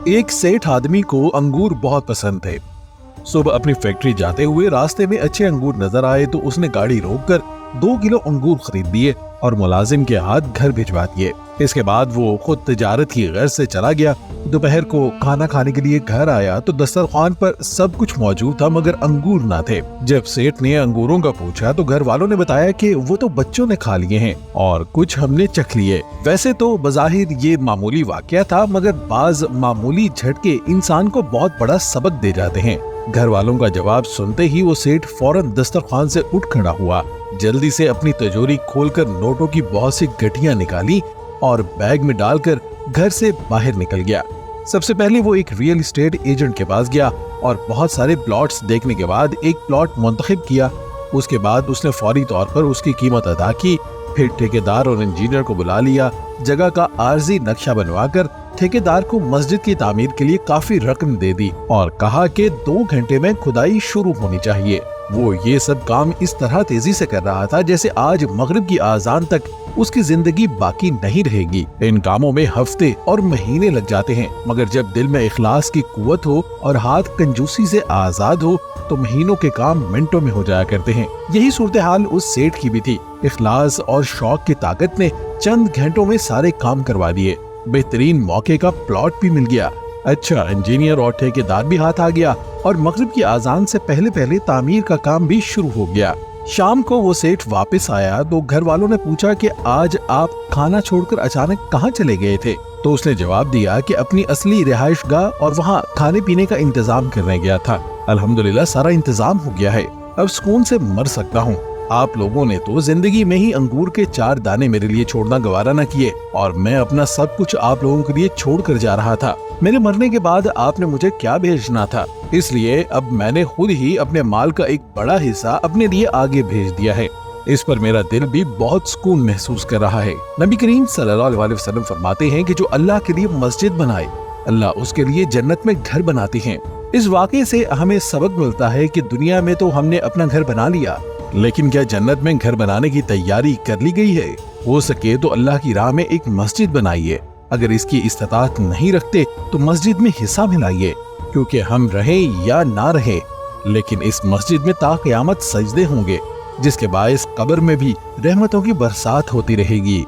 एक सेठ आदमी को अंगूर बहुत पसंद थे। सुबह अपनी फैक्ट्री जाते हुए रास्ते में अच्छे अंगूर नजर आए तो उसने गाड़ी रोककर 2 किलो अंगूर खरीद लिए और मुलाजिम के हाथ घर भिजवा दिए। इसके बाद वो खुद तिजारत की गर्ज से चला गया। दोपहर को खाना खाने के लिए घर आया तो दस्तरखान पर सब कुछ मौजूद था मगर अंगूर ना थे। जब सेठ ने अंगूरों का पूछा तो घर वालों ने बताया कि वो तो बच्चों ने खा लिए हैं और कुछ हमने चख लिए। वैसे तो बज़ाहिर ये मामूली वाकया था मगर बाज मामूली झटके इंसान को बहुत बड़ा सबक दे जाते हैं। घर वालों का जवाब सुनते ही वो सेठ फौरन दस्तरखान से उठ खड़ा हुआ, जल्दी से अपनी तिजोरी खोलकर नोटों की बहुत सी गठियां निकाली और बैग में डालकर घर से बाहर निकल गया। सबसे पहले वो एक रियल एस्टेट एजेंट के पास गया और बहुत सारे प्लॉट्स देखने के बाद एक प्लॉट मुंतखब किया। उसके बाद उसने फौरी तौर पर उसकी कीमत अदा की। फिर ठेकेदार और इंजीनियर को बुला लिया। जगह का आर्जी नक्शा बनवाकर ठेकेदार को मस्जिद की तामीर के लिए काफी रकम दे दी और कहा कि 2 घंटे में खुदाई शुरू होनी चाहिए। वो ये सब काम इस तरह तेजी से कर रहा था जैसे आज मगरिब की आजान तक उसकी जिंदगी बाकी नहीं रहेगी। इन कामों में हफ्ते और महीने लग जाते हैं मगर जब दिल में इखलास की कुव्वत हो और हाथ कंजूसी से आजाद हो तो महीनों के काम मिनटों में हो जाया करते हैं। यही सूरत हाल उस सेठ की भी थी। इखलास और शौक की ताकत ने चंद घंटों में सारे काम करवा दिए। बेहतरीन मौके का प्लॉट भी मिल गया। अच्छा इंजीनियर और ठेकेदार भी हाथ आ गया और मगरिब की आजान से पहले पहले तामीर का काम भी शुरू हो गया। शाम को वो सेठ वापस आया तो घर वालों ने पूछा कि आज आप खाना छोड़कर अचानक कहाँ चले गए थे। तो उसने जवाब दिया कि अपनी असली रिहाइश गाह और वहाँ खाने पीने का इंतजाम करने गया था। अल्हम्दुलिल्लाह सारा इंतजाम हो गया है, अब सुकून से मर सकता हूँ। आप लोगों ने तो जिंदगी में ही अंगूर के 4 दाने मेरे लिए छोड़ना गवारा न किए और मैं अपना सब कुछ आप लोगों के लिए छोड़ कर जा रहा था। मेरे मरने के बाद आपने मुझे क्या भेजना था, इसलिए अब मैंने खुद ही अपने माल का एक बड़ा हिस्सा अपने लिए आगे भेज दिया है। इस पर मेरा दिल भी बहुत सुकून महसूस कर रहा है। नबी करीम सल्लल्लाहु अलैहि वसल्लम फरमाते हैं कि जो अल्लाह के लिए मस्जिद बनाए अल्लाह उसके लिए जन्नत में घर बनाते हैं। इस वाक़े से हमें सबक मिलता है कि दुनिया में तो हमने अपना घर बना लिया, लेकिन क्या जन्नत में घर बनाने की तैयारी कर ली गई है? हो सके तो अल्लाह की राह में एक मस्जिद बनाइए। अगर इसकी इस्तात नहीं रखते तो मस्जिद में हिस्सा मिलाइए, क्योंकि हम रहे या ना रहे लेकिन इस मस्जिद में ता क़यामत सजदे होंगे, जिसके बायस कब्र में भी रहमतों की बरसात होती रहेगी।